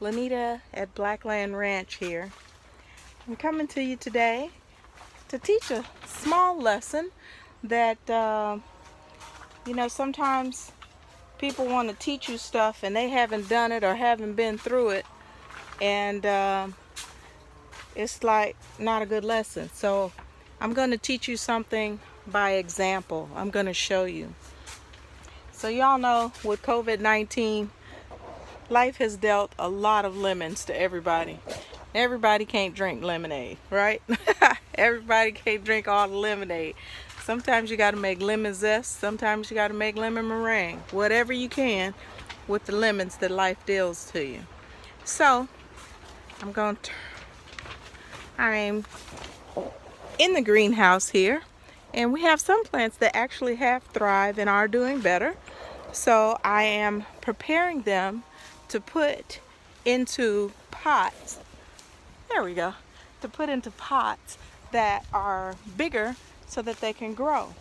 Lanita at Blackland Ranch here. I'm coming to you today to teach a small lesson that, sometimes people want to teach you stuff and they haven't done it or haven't been through it, and it's like not a good lesson. So I'm going to teach you something by example. I'm going to show you. So y'all know with COVID-19, life has dealt a lot of lemons to everybody. Everybody can't drink lemonade, right? Everybody can't drink all the lemonade. Sometimes you got to make lemon zest. Sometimes you got to make lemon meringue. Whatever you can with the lemons that life deals to you. So I'm in the greenhouse here, and we have some plants that actually have thrived and are doing better. So I am preparing them to put into pots. There we go. To put into pots that are bigger so that they can grow.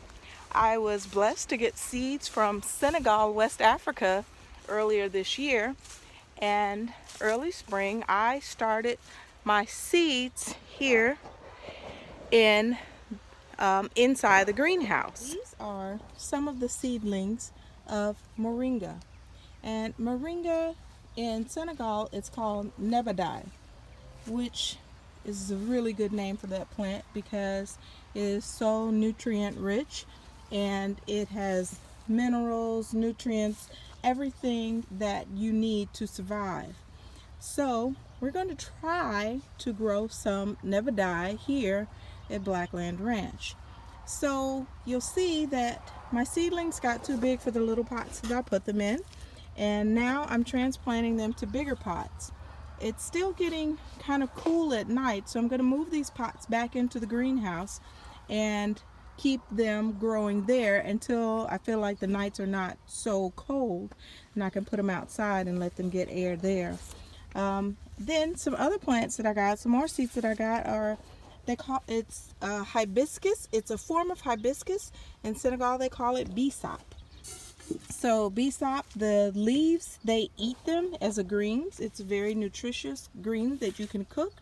I was blessed to get seeds from Senegal, West Africa earlier this year, and early spring I started my seeds here inside the greenhouse. These are some of the seedlings of moringa. And moringa in Senegal, it's called nebadai, which is a really good name for that plant because it is so nutrient rich and it has minerals, nutrients, everything that you need to survive. So we're going to try to grow some nebadai here at Blackland Ranch. So you'll see that my seedlings got too big for the little pots that I put them in, and now I'm transplanting them to bigger pots. It's still getting kind of cool at night, so I'm going to move these pots back into the greenhouse and keep them growing there until I feel like the nights are not so cold and I can put them outside and let them get air there. Then some other plants that I got, some more seeds that I got are, it's hibiscus. It's a form of hibiscus. In Senegal they call it bisop. So bisop, the leaves, they eat them as a greens. It's a very nutritious green that you can cook.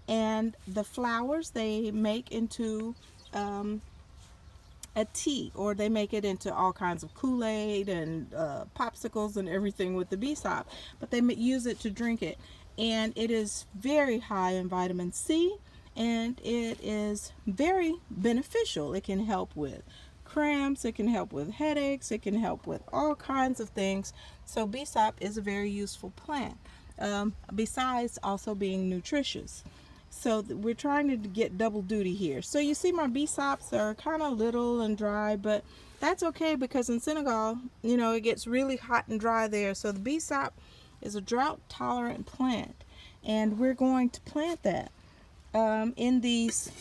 And the flowers they make into a tea, or they make it into all kinds of Kool-Aid and popsicles and everything with the bisop. But they use it to drink it. And it is very high in vitamin C, and it is very beneficial. It can help with cramps, it can help with headaches, it can help with all kinds of things. So bisop is a very useful plant, besides also being nutritious. So we're trying to get double duty here. So you see my bisops are kind of little and dry, but that's okay because in Senegal, it gets really hot and dry there. So the bisop is a drought tolerant plant, and we're going to plant that in these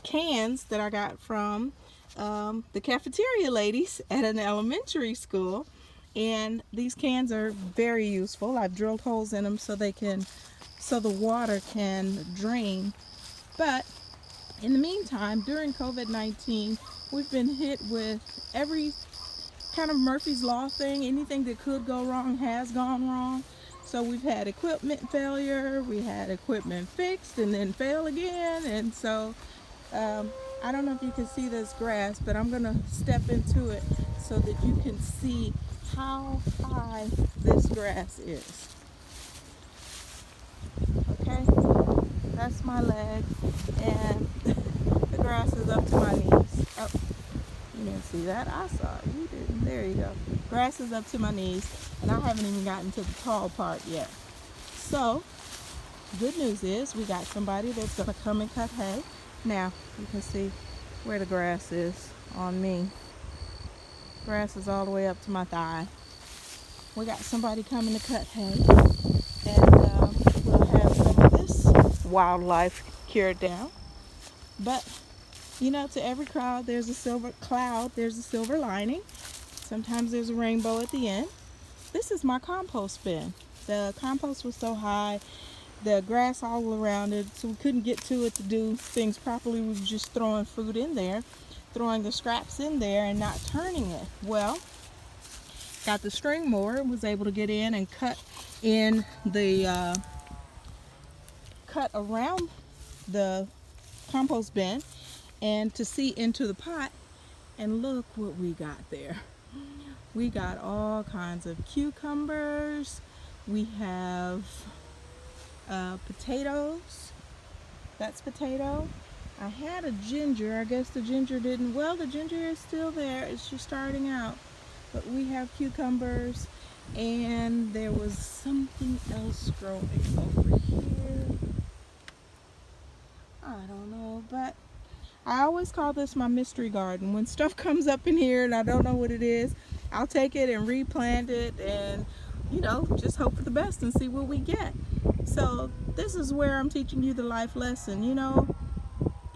cans that I got from the cafeteria ladies at an elementary school. And these cans are very useful. I've drilled holes in them so the water can drain. But in the meantime, during COVID-19, we've been hit with every kind of Murphy's Law thing. Anything that could go wrong has gone wrong. So we've had equipment failure, we had equipment fixed and then fail again. And so I don't know if you can see this grass, but I'm going to step into it so that you can see how high this grass is. Okay, that's my leg, and the grass is up to my knees. Oh, you didn't see that? I saw it. You didn't. There you go. Grass is up to my knees, and I haven't even gotten to the tall part yet. So, good news is we got somebody that's going to come and cut hay. Now, you can see where the grass is on me. Grass is all the way up to my thigh. We got somebody coming to cut hay, and we'll have some of this wildlife cured down. But, to every cloud there's a silver lining. Sometimes there's a rainbow at the end. This is my compost bin. The compost was so high, the grass all around it, so we couldn't get to it to do things properly. We were just throwing food in there, throwing the scraps in there and not turning it. Well, got the string mower and was able to get in and cut in the cut around the compost bin and to see into the pot, and look what we got there. We got all kinds of cucumbers. We have potatoes. That's potato. I had a ginger. I guess the ginger didn't, well, the ginger is still there. It's just starting out. But we have cucumbers, and there was something else growing over here. I don't know, but I always call this my mystery garden. When stuff comes up in here and I don't know what it is, I'll take it and replant it and, you know, just hope for the best and see what we get. So this is where I'm teaching you the life lesson. You know,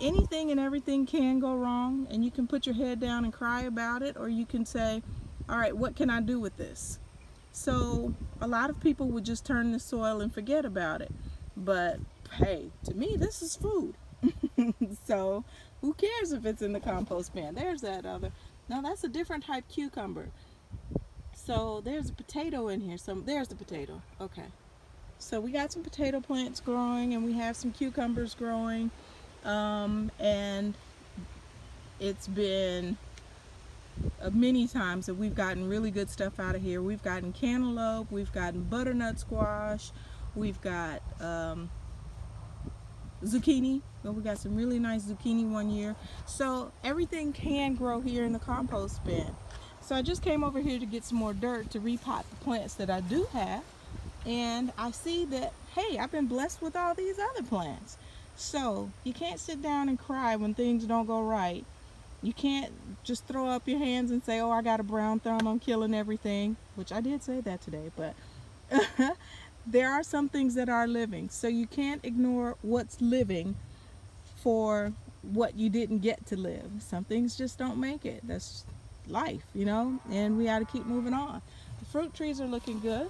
anything and everything can go wrong, and you can put your head down and cry about it, or you can say, all right, what can I do with this? So a lot of people would just turn the soil and forget about it. But hey, to me, this is food. So who cares if it's in the compost bin? There's that other. No, that's a different type cucumber. So there's a potato in here. So there's the potato. Okay. So we got some potato plants growing, and we have some cucumbers growing. And it's been many times that we've gotten really good stuff out of here. We've gotten cantaloupe, we've gotten butternut squash, we've got zucchini. Well, we got some really nice zucchini one year. So everything can grow here in the compost bin. So I just came over here to get some more dirt to repot the plants that I do have. And I see that, hey, I've been blessed with all these other plants. So you can't sit down and cry when things don't go right. You can't just throw up your hands and say, oh, I got a brown thumb, I'm killing everything, which I did say that today, but there are some things that are living. So you can't ignore what's living for what you didn't get to live. Some things just don't make it. That's life, you know, and we got to keep moving on. The fruit trees are looking good.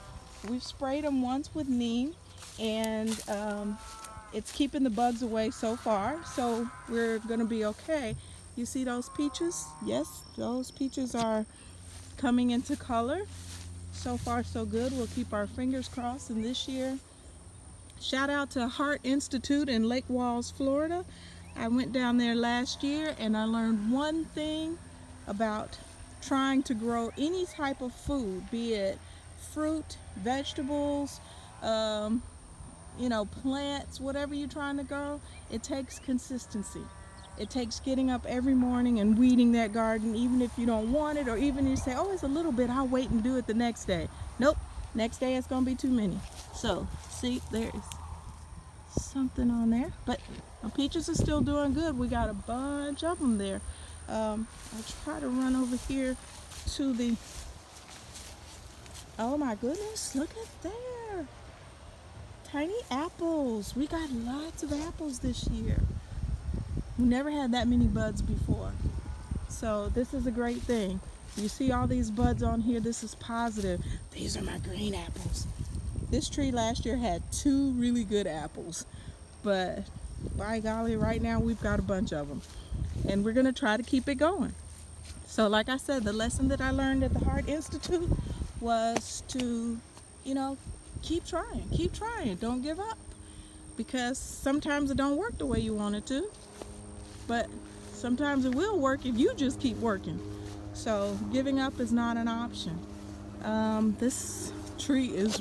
We've sprayed them once with neem, and it's keeping the bugs away so far, so we're going to be okay. You see those peaches? Yes, those peaches are coming into color. So far, so good. We'll keep our fingers crossed. And this year, shout out to Heart Institute in Lake Walls, Florida. I went down there last year, and I learned one thing about trying to grow any type of food, be it fruit, vegetables, you know, plants, whatever you're trying to grow. It takes consistency. It takes getting up every morning and weeding that garden, even if you don't want it, or even if you say, oh, it's a little bit, I'll wait and do it the next day. Nope, next day it's going to be too many. So, see, there's something on there. But our peaches are still doing good. We got a bunch of them there. I'll try to run over here to the, oh my goodness, look at there. Tiny apples. We got lots of apples this year. We never had that many buds before. So this is a great thing. You see all these buds on here, this is positive. These are my green apples. This tree last year had 2 really good apples. But by golly, right now we've got a bunch of them. And we're gonna try to keep it going. So like I said, the lesson that I learned at the Heart Institute was to, you know, keep trying, don't give up. Because sometimes it don't work the way you want it to. But sometimes it will work if you just keep working. So giving up is not an option. This tree is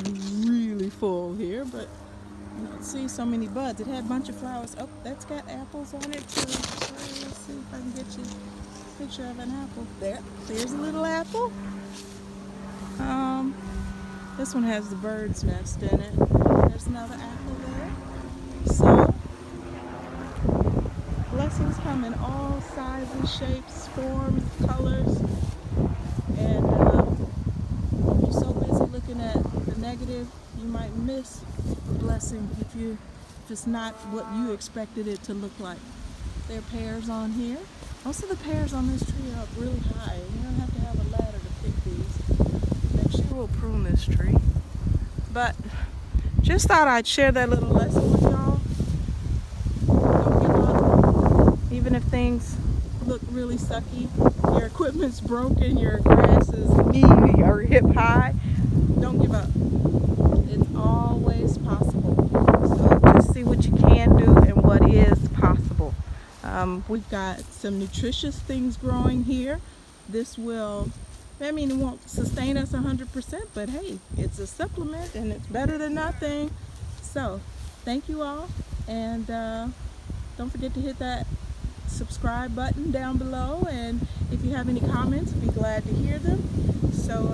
really full here, but you don't see so many buds. It had a bunch of flowers. Oh, that's got apples on it too. Let's see if I can get you a picture of an apple. There's a little apple. This one has the bird's nest in it. There's another apple there. So blessings come in all sizes, shapes, forms, colors, and if you're so busy looking at the negative, you might miss the blessing if it's not what you expected it to look like. There are pears on here. Most of the pears on this tree are up really high. You don't have to have a ladder to pick these. Next year we'll prune this tree. But just thought I'd share that little lesson with y'all. Don't give up. Even if things look really sucky, your equipment's broken, your grass is knee or hip high, don't give up. It's always possible. So just see what you can do and what is possible. We've got some nutritious things growing here. This will, I mean, it won't sustain us 100%, but hey, it's a supplement and it's better than nothing. So thank you all, and don't forget to hit that subscribe button down below, and if you have any comments, I'd be glad to hear them. So